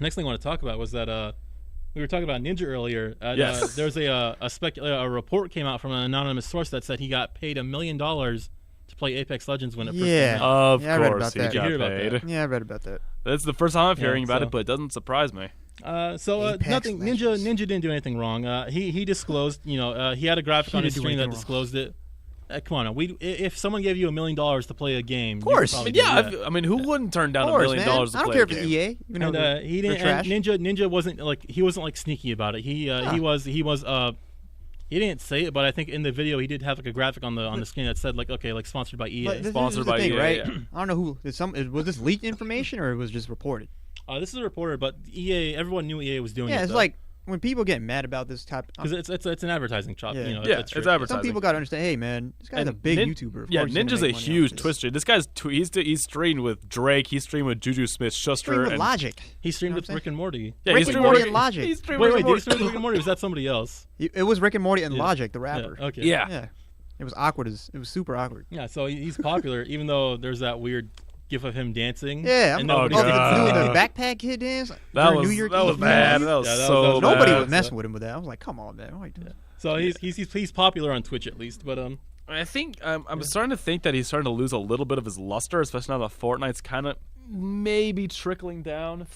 next thing I want to talk about was that we were talking about Ninja earlier. Yes. There's a report came out from an anonymous source that said he got paid $1 million to play Apex Legends when it first came out. Of I read course about he that. got Did you hear about paid. that? Yeah, I read about that. That's the first time I'm hearing about so- it, but it doesn't surprise me. Apex Nothing. Legends. Ninja didn't do anything wrong. He disclosed. He had a graphic He on his didn't do screen that anything wrong. disclosed it. Come on, if someone gave you $1 million to play a game, of course. I mean, who wouldn't turn down Of $1 course, million man. to I don't play care a if it's game? EA. Even though And he they're didn't. And trash. Ninja wasn't like sneaky about it. He didn't say it, but I think in the video he did have like a graphic on the screen that said like sponsored by EA. But this Sponsored is the by thing, EA, right? yeah. I don't know who. Was this leaked information or it was just reported? This is a reporter, but EA. Everyone knew EA was doing it. Yeah, it's like when people get mad about this type. because it's an advertising chop. Yeah. Yeah, it's it's advertising. Some people got to understand. Hey, man, this guy's a big YouTuber. Of Yeah, course he's gonna Ninja's a make money off huge this. Twister. This guy's he's streamed with Drake. He's streamed with Juju Smith-Schuster. Stream with and Logic. He streamed You know with what I'm Rick and Morty. Yeah, Rick he's and streamed Morty with and Logic. He's streamed Wait, with did he Morty. stream with Rick and Morty? Or was that somebody else? It was Rick and Morty and Yeah. Logic, the rapper. Yeah, okay. Yeah. Yeah. It was awkward. It was super awkward. Yeah, so he's popular, even though there's that weird gif of him dancing. Yeah, and I'm nobody doing God. the backpack kid dance. That during was New Year that was Eve. bad. That was Yeah, that so was bad. Nobody bad. was messing with him with that. I was like, come on, man. Why you doing that? So he's popular on Twitch at least, but I think I'm starting to think that he's starting to lose a little bit of his luster, especially now that Fortnite's kind of maybe trickling down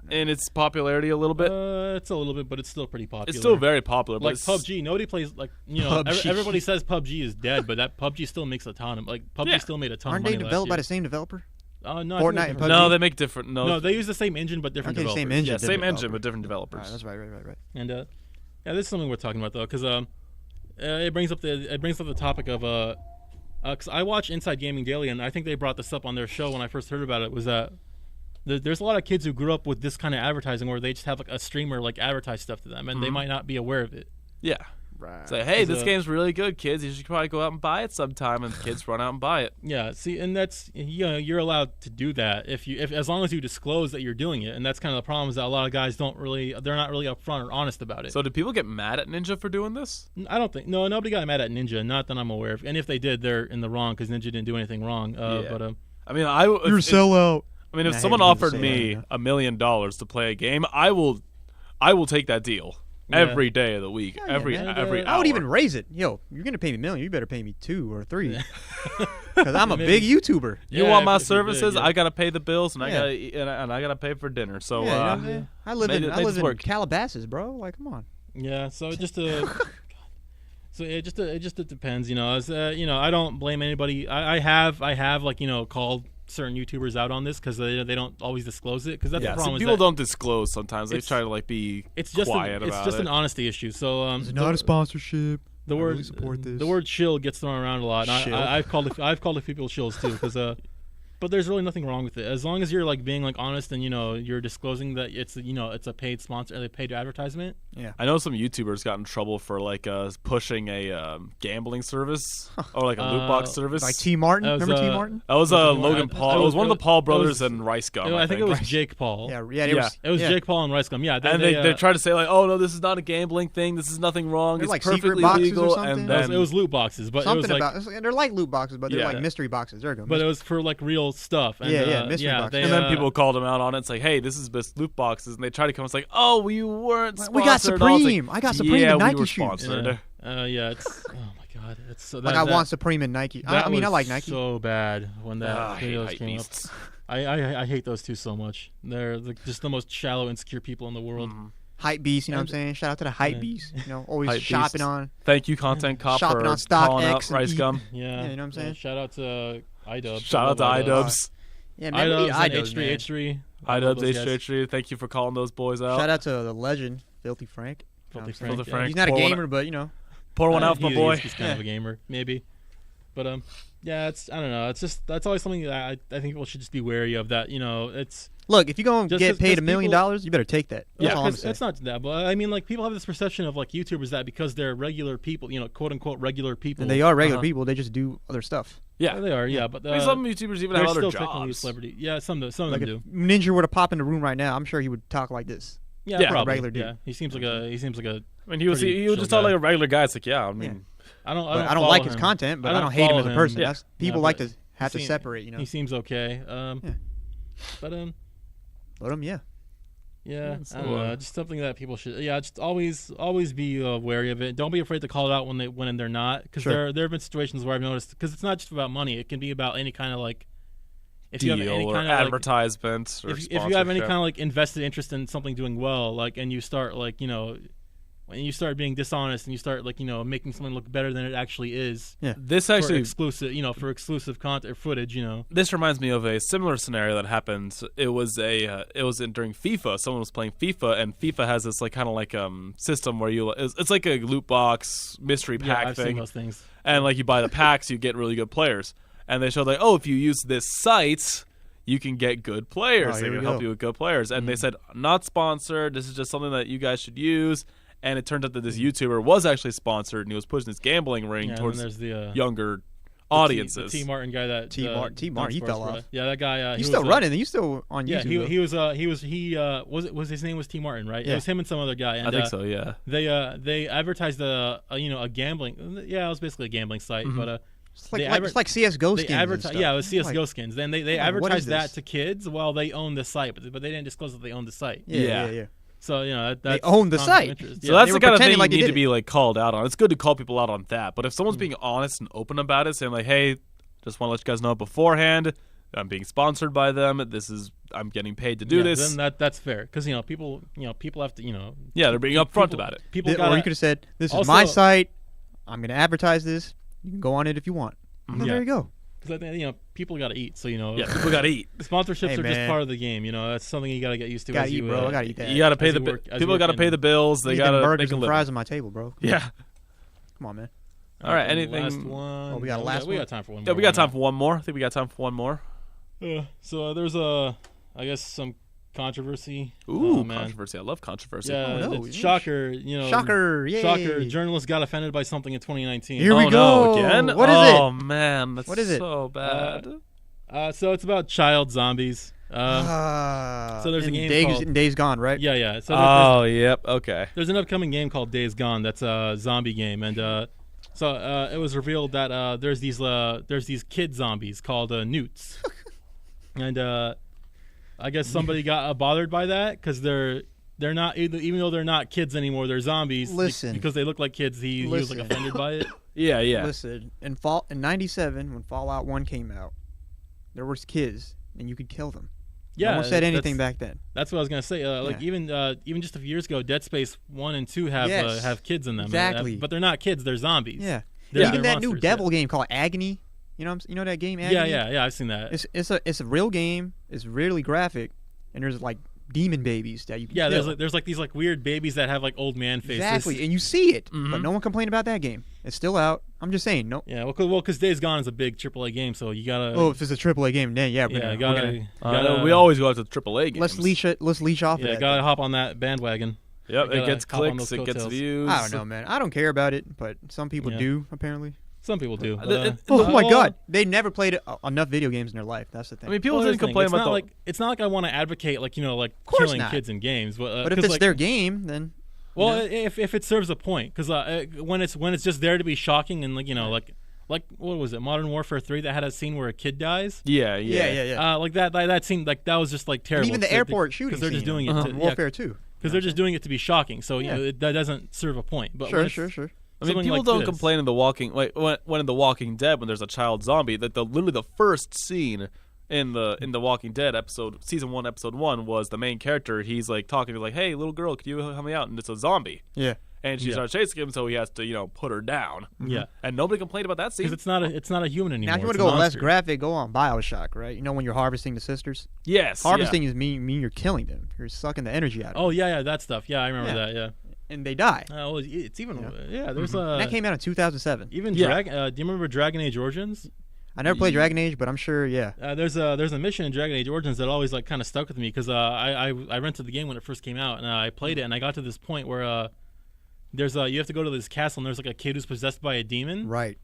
in its popularity a little bit. it's a little bit, but it's still pretty popular. It's still very popular. like But PUBG. Nobody plays PUBG. Everybody says PUBG is dead, but that PUBG still makes a ton of PUBG Yeah. still made a ton Aren't of they money developed by last the same developer? year. No, I think Fortnite they're and different. PUBG? no, they make different. No, they use the same engine but different Okay, developers. same engine. yeah, same different engine but developer. different All right, developers. that's right. And yeah, this is something we're talking about though, because it brings up the topic of because I watch Inside Gaming Daily, and I think they brought this up on their show when I first heard about it. Was that there's a lot of kids who grew up with this kind of advertising where they just have like a streamer like advertise stuff to them, and they might not be aware of it. Yeah. Right. Say, hey, this a- game's really good, kids. You should probably go out and buy it sometime, and the kids run out and buy it. Yeah, see, and that's you're allowed to do that if as long as you disclose that you're doing it, and that's kind of the problem is that a lot of guys they're not really upfront or honest about it. So, do people get mad at Ninja for doing this? I don't think nobody got mad at Ninja, not that I'm aware of, and if they did, they're in the wrong because Ninja didn't do anything wrong. But I mean, You're a sellout. I mean, if I hate someone when people offered say me that. $1 million to play a game, I will take that deal Yeah. every day of the week, Yeah, every man. hour. I would even raise it. Yo, you're gonna pay me $1 million. You better pay me 2 or 3, because I'm a big YouTuber. You Yeah, want my if you did, services? yeah. I gotta pay the bills, and I Yeah. gotta eat, and I gotta pay for dinner. So, Yeah, you know what I'm saying? I live made in it- made this in work. Calabasas, bro. Like, come on. yeah, so it just so it just depends, As I don't blame anybody. I have like called certain YouTubers out on this because they don't always disclose it because that's yeah, the so problem. people is that don't disclose sometimes. They It's- try to like be it's just quiet it's about just it. an honesty issue. So It's not a sponsorship. the I word really support this. the word "chill" gets thrown around a lot. And Shill. I've called the people shills too because but there's really nothing wrong with it as long as you're like being like honest and you're disclosing that it's a paid sponsor, a paid advertisement. Yeah. I know some YouTubers got in trouble for like pushing a gambling service or like a loot box service. Like T. Martin. That was, Remember T. Martin? That was Logan I- Paul. It was one of the Paul brothers was- and Rice Gum. I think it was Right? Jake Paul. Yeah. It was yeah. Jake Paul and Rice Gum. Yeah, And they tried to say like, oh no, this is not a gambling thing. This is nothing wrong. They're It's like secret perfectly boxes or legal. something? And It was, then it was loot boxes, but Something it was like, about they're like loot boxes, but they're Yeah. like mystery boxes. There you go. but it was for like real stuff. And, Yeah, mystery boxes. they, and then people called him out on it. It's like, hey, this is just loot boxes, and they try to come. It's like, oh, we weren't sponsored. We got And I was like, Supreme. I got Supreme yeah, and Nike we were shoes. sponsored. Yeah, it's oh my god, it's so Like I want Supreme and Nike. I mean, I like Nike. So bad when that I hate videos hype came beasts. up. I hate those two so much. They're just the most shallow, insecure people in the world. Hype beast. You know what I'm And- saying? Shout out to the hype Yeah. beast. Always Hype shopping beast. on. Thank you, Content Cop, Shopping for on StockX calling out and Rice eat. Gum. Yeah, Yeah, you know what I'm saying? Shout out to iDubbbz. Shout out to iDubbbz. Yeah, man. we need iDubbbz and iDubbbz, man. H3. I love iDubbbz, those guys. H3. Thank you for calling those boys out. Shout out to the legend, Filthy Frank. Filthy You know what I'm Frank, saying? Frank. He's not a Pour one gamer, but Pour one out for my boy. He's kind of a gamer, maybe. But yeah, it's I don't know. It's just that's always something that I think people should just be wary of. That it's look, if you're gonna Just get 'cause- paid just $1 million, people- you better take that. yeah, That's all I'm 'cause saying. it's not that. But I mean, like people have this perception of like YouTubers that because they're regular people, quote unquote regular people. And they are regular people. They just do other stuff. Yeah. They are. Yeah, but I mean, some YouTubers even they're have other still technically a jobs. celebrity. Yeah, some of them Like do. if Ninja were to pop in the room right now, I'm sure he would talk like this. Yeah, Yeah. probably. Regular dude. Yeah, he seems like a. I mean, he was pretty just chill talk guy. like a regular guy. It's like, yeah, I mean, I don't But I don't follow like his him. content, but I I don't don't hate him follow as a him. person. Yeah. That's, people Yeah, like but to have to he- separate. He seems okay. Yeah. But Yeah, So, I don't know. Just something that people should. Yeah, just always be wary of it. Don't be afraid to call it out when they're not, because Sure. there have been situations where I've noticed, because it's not just about money. It can be about any kind of like if you deal have any or kind of advertisements or if you have any sponsorship. kind of like invested interest in something doing well, like, and you start like when you start being dishonest and you start like making something look better than it actually is. Yeah. This For actually exclusive, for exclusive content or footage, This reminds me of a similar scenario that happened. It was during FIFA. Someone was playing FIFA, and FIFA has this like kind of like system where it's like a loot box mystery Yeah, pack I've thing, seen those things. and like you buy the packs, you get really good players. And they showed like, oh, if you use this site, you can get good players. Oh, They here can we help go. you with good players. And they said, not sponsored. This is just something that you guys should use. And it turns out that this YouTuber was actually sponsored, and he was pushing this gambling ring Yeah, and towards then there's the younger audiences. The T Martin guy that T. Martin, he fell off. Yeah, that guy. He's he still was, running. He's still on Yeah, YouTube. was his name was T Martin, right? Yeah. It was him and some other guy. And, I think so, yeah. They advertised a gambling. Yeah, it was basically a gambling site, but It's they like CS:GO skins. they and advertised. stuff. Yeah, it was CS:GO Like, skins. Then they what is advertised that this? to kids while they own the site, but they didn't disclose that they owned the site. Yeah. So that's own the conflict of site. interest. So Yeah. that's they the were kind of thing pretending you like they need did to it. be like called out on. It's good to call people out on that, but if someone's being honest and open about it, saying like, "Hey, just want to let you guys know beforehand, I'm being sponsored by them. I'm getting paid to do this." Then that's fair, because people have to Yeah, they're being upfront about it. People Or gotta, you could have said, "This is Also- my site. I'm going to advertise this. You can go on it if you want." And then Yeah. there you go. because people got to eat. So Yeah, people got to eat. sponsorships Hey, are just man. part of the game. That's something you got to get used to. Gotta as eat, you, bro. I gotta eat that. You got to pay as the you work- as you people work got to in- pay the bills. They These got them to burgers make a and living. fries on my table, bro. Yeah. Come on, man. All right. And Anything? Last one. Oh, we got a last We one? got time for one Yeah, more. we got time for one more. I think we got time for one more. So there's I guess some controversy. Ooh, Oh, man. controversy. I love controversy. Yeah, Oh, no. it's shocker. Shocker. Yay. Shocker. Journalists got offended by something in 2019. Here we Oh, go. no, again? What is it? Oh man, that's What is it? so bad. So it's about child zombies. So there's a game called- Days Gone, right? Yeah. So Oh, yep. Okay. there's an upcoming game called Days Gone. That's a zombie game, and so it was revealed that there's these kid zombies called newts, and I guess somebody got bothered by that because they're not, even though they're not kids anymore, they're zombies. Listen. Because they look like kids. He was like Listen. offended by it. Yeah, yeah. Listen, in '97 when Fallout 1 came out, there was kids and you could kill them. Yeah, no one said anything that's- back then. That's what I was gonna say. Like Yeah. even just a few years ago, Dead Space 1 and 2 have Yes. have kids in them. Exactly. But they're not kids. They're zombies. Yeah. They're Even that new monsters, devil game called Agony. You know that game Agony? Yeah. I've seen that. It's a real game. It's really graphic, and there's like demon babies that you can Yeah, kill. there's like these like weird babies that have like old man faces. Exactly, and you see it, Mhm. but no one complained about that game. It's still out. I'm just saying, no. Yeah, because Days Gone is a big AAA game, so you gotta. Oh, if it's a AAA game, then yeah, yeah, we're gotta, gonna- gotta we always go out to the AAA games. let's leash off. Yeah, of that gotta thing. hop on that bandwagon. Yep, gotta it gets hop on clicks, those it gets coattails. views. I don't know, man. I don't care about it, but some people Yeah. do apparently. Some people do. Oh my well, god, they never played enough video games in their life. That's the thing. I mean, people well, didn't here's the thing, complain it's about not the. like it's not like I want to advocate like course killing not. kids in games, but but if 'cause, it's like, their game, then well, you know? if it serves a point, because when it's just there to be shocking and like what was it, Modern Warfare 3 that had a scene where a kid dies. yeah. Like that scene, like that was just like terrible. And even the airport shooting because they're just scene doing in it to, Warfare 2. because they're just doing it to be shocking. So Yeah. that doesn't serve a point. But when Sure, it's- sure. I mean, something people like don't this- complain in the Walking when in the Walking Dead when there's a child zombie. That literally the first scene in the Walking Dead season 1 episode 1 was the main character. He's like talking to like, "Hey, little girl, could you help me out?" And it's a zombie, Yeah. and she Yeah. starts chasing him, so he has to put her down. Yeah, And nobody complained about that scene. because it's not a human anymore. Now, if you want it's to a go less monster. graphic, go on BioShock, right? You know when you're harvesting the sisters? Yes, Harvesting is mean you're killing them. You're sucking the energy out of them. Oh yeah, that stuff. Yeah, I remember Yeah. that. Yeah. And they die. Well, it's even Yeah. There's And that came out in 2007. even Yeah. Dragon. Do you remember Dragon Age Origins? I never played Dragon Age, but I'm sure, yeah. There's a mission in Dragon Age Origins that always like kind of stuck with me because I rented the game when it first came out and I played it and I got to this point where there's you have to go to this castle and there's like a kid who's possessed by a demon. Right.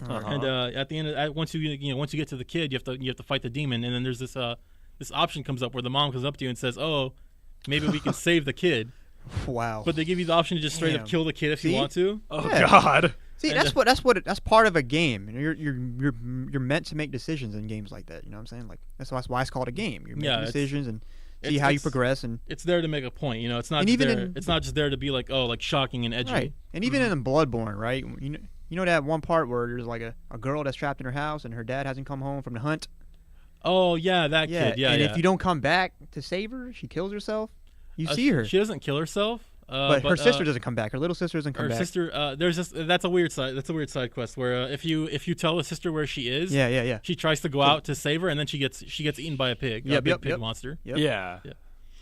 And at the end, once you get to the kid, you have to fight the demon, and then there's this option comes up where the mom comes up to you and says, "Oh, maybe we can save the kid," Wow. but they give you the option to just straight up Damn. kill the kid if you See? want to. Oh Yeah. God. See, and that's part of a game. You're meant to make decisions in games like that. You know what I'm saying? Like that's why it's called a game. You're making Yeah, it's- decisions, and see how you progress, and it's there to make a point. You know, it's not And just even there, it's not just there to be like, oh, like shocking and edgy. right. And even in Bloodborne, right? You know that one part where there's like a girl that's trapped in her house and her dad hasn't come home from the hunt. Oh yeah, that kid. Yeah, and yeah. if you don't come back to save her, she kills herself. You see her, She doesn't kill herself. but her sister doesn't come back. Her little sister doesn't come her back. sister. There's just that's a weird side quest where if you tell the sister where she is, Yeah. she tries to go out to save her, and then she gets eaten by a pig. A big pig monster. Yep. Yeah.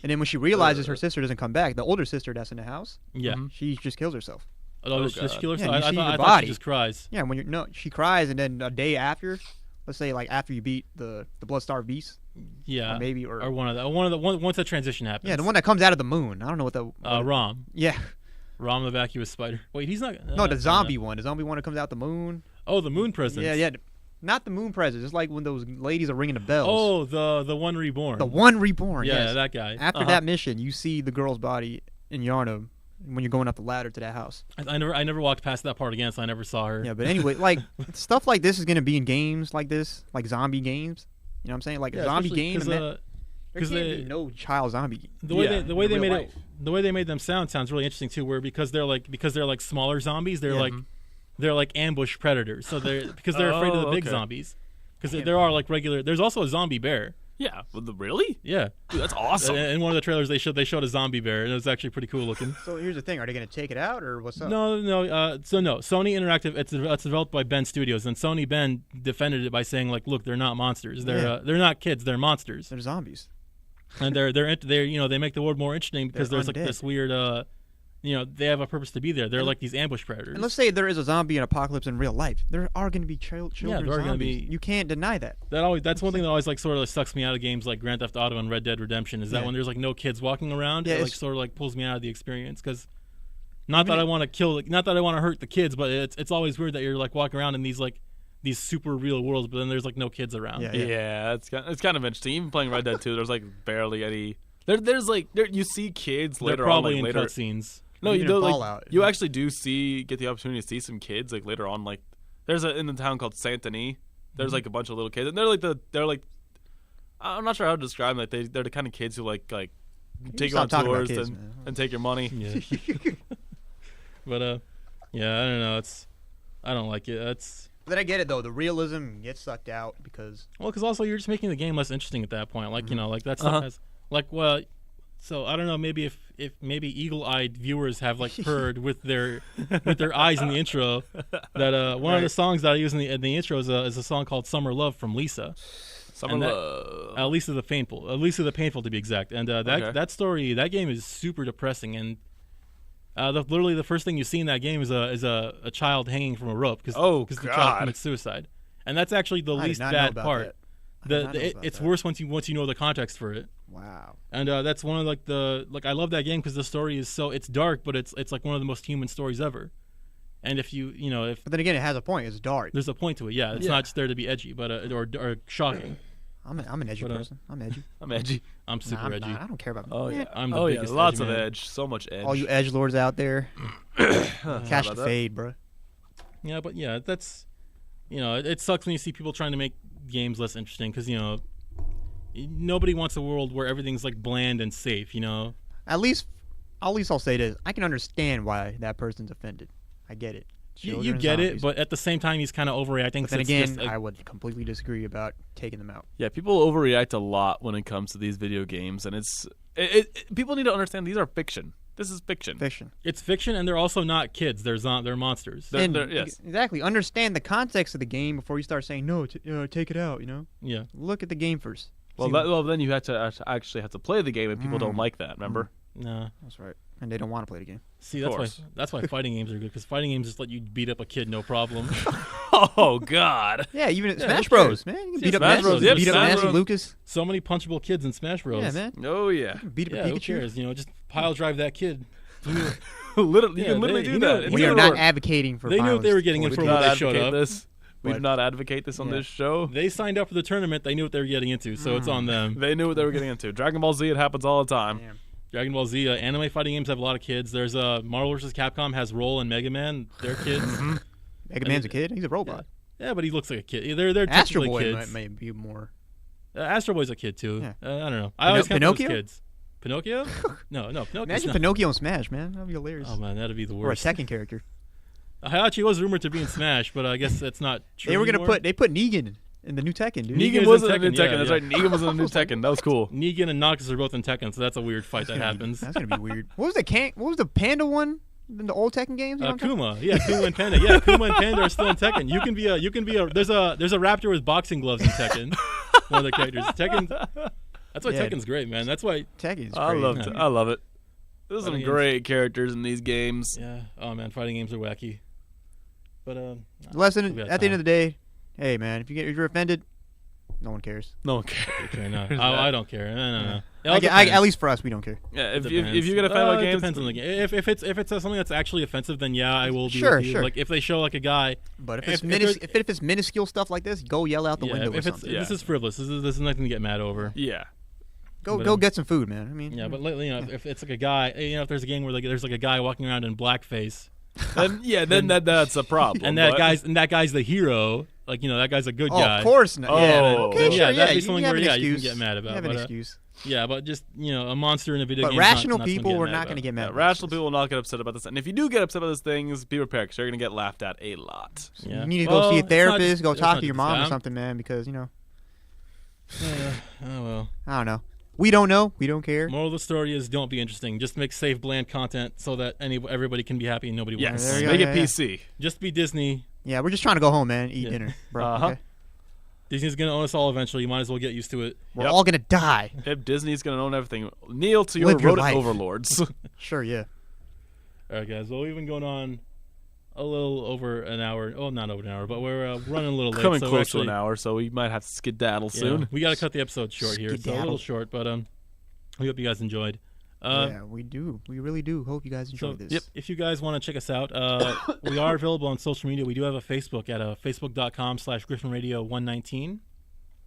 And then when she realizes her sister doesn't come back, the older sister that's in the house, Yeah. she just kills herself. Oh, does she kill herself? Yeah, you see I the thought body. she just cries. Yeah, she cries, and then a day after, let's say like after you beat the Blood-Starved Beast, Yeah. or one of the once that transition happens. yeah, the one that comes out of the moon. I don't know what the Rom. yeah. Rom the vacuous spider. Wait, he's not. No, the zombie one. The zombie one that comes out the moon. Oh, the moon presence. Yeah. Not the moon presence. It's like when those ladies are ringing the bells. Oh, the one reborn. The one reborn. Yeah, yes. that guy. After that mission, you see the girl's body in Yarnum when you're going up the ladder to that house. I never walked past that part again, so I never saw her. Yeah, but anyway, like stuff like this is gonna be in games like this, like zombie games. You know what I'm saying? Like a zombie game. There can't be no child zombie. The way they made them sounds really interesting too. Where because they're like smaller zombies, they're like ambush predators. So they're afraid of the big zombies. Because there are like regular. There's also a zombie bear. Yeah. Really? Yeah. Dude, that's awesome. In one of the trailers, they showed a zombie bear, and it was actually pretty cool looking. So here's the thing: are they gonna take it out or what's up? No. Sony Interactive. It's developed by Ben Studios, and Sony Ben defended it by saying like, look, they're not monsters. They're not kids. They're monsters. They're zombies. And they make the world more interesting because They're there's undead. like this weird they have a purpose to be there. They're like these ambush predators. And let's say there is a zombie apocalypse in real life. There are going to be children there are zombies. gonna be- You can't deny that. That's one thing that always like sort of sucks me out of games like Grand Theft Auto and Red Dead Redemption is that when there's like no kids walking around, it like sort of like pulls me out of the experience because not that I want to hurt the kids, but it's always weird that you're like walking around in these super real worlds, but then there's like no kids around. Yeah, it's kind of interesting. Even playing Red Dead 2, there's like barely any. There's you see kids They're later probably on, like in later cutscenes. No, Even you know, in like Fallout. you actually do get the opportunity to see some kids like later on. Like there's in the town called Saint Denis. There's like a bunch of little kids, and they're like I'm not sure how to describe them. Like they're the kind of kids who like take you on stop talking about tours kids, and take your money. Yeah. But I don't know. I don't like it. But I get it though. The realism gets sucked out because Because also you're just making the game less interesting at that point. Like like that's not as like So I don't know. Maybe if maybe eagle-eyed viewers have like heard with their eyes in the intro that one of the songs that I use in the intro is a song called "Summer Love" from Lisa. Love. Lisa the Painful to be exact. And that game is super depressing. And literally the first thing you see in that game is a child hanging from a rope because the child commits suicide. And that's actually the least bad part. It's worse once you know the context for it. wow. And that's one of I love that game because the story is it's dark, but it's like one of the most human stories ever. And if But then again, it has a point. It's dark. there's a point to it, it's not just there to be edgy, but or shocking. I'm an edgy person. I'm edgy. I'm edgy. I'm super I'm edgy. not. I don't care about. Oh yeah. I'm the Oh yeah. biggest Lots edgy of man. edge. So much edge. All you edge lords out there, catch the that? fade, bro. Yeah, but that's it sucks when you see people trying to make games less interesting because nobody wants a world where everything's like bland and safe. At least I'll say this: I can understand why that person's offended. I get it. You Children, get it, zombies. but at the same time, he's kind of overreacting. But then it's again, just I would completely disagree about taking them out. Yeah, people overreact a lot when it comes to these video games, and people need to understand these are fiction. This is fiction. it's fiction, and they're also not kids. They're monsters. Yes. Exactly. Understand the context of the game before you start saying no. Take it out. Yeah. Look at the game first. Well, then you have to actually have to play the game, and people don't like that. Remember? No. That's right. And they don't want to play the game. See, course. that's why fighting games are good because fighting games just let you beat up a kid no problem. Oh God. Yeah, even at Yeah, Smash sure. Bros. Man, you can See, beat up Smash Master, Bros. beat up Smash Master Bros. Lucas. So many punchable kids in Smash Bros. Yeah, man. Oh yeah. Beat up Yeah, a who Pikachu. cares? Just pile drive that kid. Literally, Yeah, you can literally they- do you that. know- It's We you are know not what- advocating for They knew what violence they were getting in toward for We kids. do not they showed advocate up. this. We do But- not advocate this on Yeah. this show. They signed up for the tournament. They knew what they were getting into, so it's on them. They knew what they were getting into. Dragon Ball Z, it happens all the time. Damn. Dragon Ball Z, anime fighting games have a lot of kids. There's Marvel vs. Capcom has Roll and Mega Man. They're kids. Mega Man's a kid. He's a robot. Yeah, but he looks like a kid. They're Astro typically Boy kids. may be more. Astro Boy's a kid too. Yeah. I don't know. I always count Pinocchio? those kids. Pinocchio? No, Pinocchio. Imagine Pinocchio in Smash, man. That'd be hilarious. Oh man, that'd be the Or a worst. second character. Hayachi was rumored to be in Smash, but I guess that's not true. They were anymore. put Negan in the new Tekken, dude. Negan Negan was in in the new Tekken, Tekken. yeah, That's yeah. right. Negan was in the new Tekken. That was cool. Negan and Noctis are both in Tekken, so that's a weird fight that happens. That's gonna be weird. What was the panda one in the old Tekken games? You know what I'm talking Kuma, yeah, Kuma and Panda, yeah, Kuma and Panda are still in Tekken. You can be a. There's a raptor with boxing gloves in Tekken. One of the characters. Tekken. That's why Yeah. Tekken's great, man. That's why. Tekken's great. I love it. There's some Fighting great characters in these games. Yeah. Oh man, fighting games are wacky. But The lesson we got at the end of time. the day, hey man, if you're offended, no one cares. No one cares. Okay, no, I don't care. No. It all At depends. least for us, we don't care. Yeah, It if you depends. get offended by It games, depends on the game. If it's something that's actually offensive, then yeah, I will be Sure, with you. sure. Like if they show like a guy. But if If it's minuscule stuff like this, go yell out the window or if something. Yeah. this is frivolous. This is nothing to get mad over. yeah. Go get some food, man. I mean, Yeah, but lately, if it's like a guy, if there's a game where there's like a guy walking around in blackface, Then that's a problem. and but- that guy's the hero, like that guy's a good oh, guy. of course not. Oh. Yeah, Then- okay, then, sure, yeah, yeah. that'd be You something have where, an yeah, you excuse. can get mad about, You have an but, excuse. Yeah, but just a monster in a video But game. rational not people, get we're mad not about. going to get mad. Yeah, about rational this. people will not get upset about this. And if you do get upset about these things, be prepared because you're going to get laughed at a lot. Yeah. You need to Well, go see a it's not therapist. just- Go it's talk not to your just mom or that. something, man. Because Oh well. I don't know. We don't know. We don't care. Moral of the story is don't be interesting. Just make safe, bland content so that everybody can be happy and nobody wants. Yes, There you go, make yeah, it yeah. PC. Just be Disney. Yeah, we're just trying to go home, man. Eat Yeah. dinner, bro. Uh-huh. Okay? Disney's gonna own us all eventually. You might as well get used to it. We're Yep. all gonna die. If Disney's going to own everything, kneel to your Live your rodent life. overlords. Sure, yeah. All right, guys. Well, we've been going on a little over an hour. Oh, not over an hour, but we're running a little late. Coming so close actually, to an hour, so we might have to skedaddle yeah, soon. we got to cut the episode short here. So a Skedaddle. little short, but we hope you guys enjoyed. Yeah, we do. We really do. Hope you guys enjoyed this. Yep. If you guys want to check us out, we are available on social media. We do have a Facebook at facebook.com/Griffin Radio 119.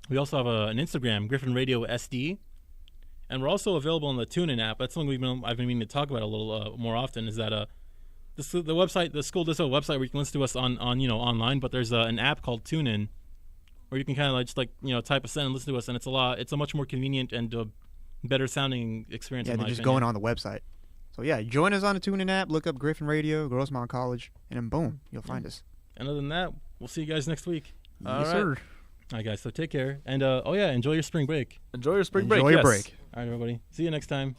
We also have an Instagram, Griffin Radio SD, and we're also available on the TuneIn app. That's something I've been meaning to talk about a little more often. Is that the website, the School Disco website, where you can listen to us on online, but there's an app called TuneIn where you can kind of just type us in and listen to us, and it's a much more convenient and better sounding experience. Yeah, in they're my just opinion. going on the website. So yeah, join us on the TuneIn app. Look up Griffin Radio, Girls Mountain College, and then boom, you'll find us. And other than that, we'll see you guys next week. All Yes, right. sir. All right, guys. So take care, and enjoy your spring break. Enjoy your spring Enjoy break. your yes. break. All right, everybody. See you next time.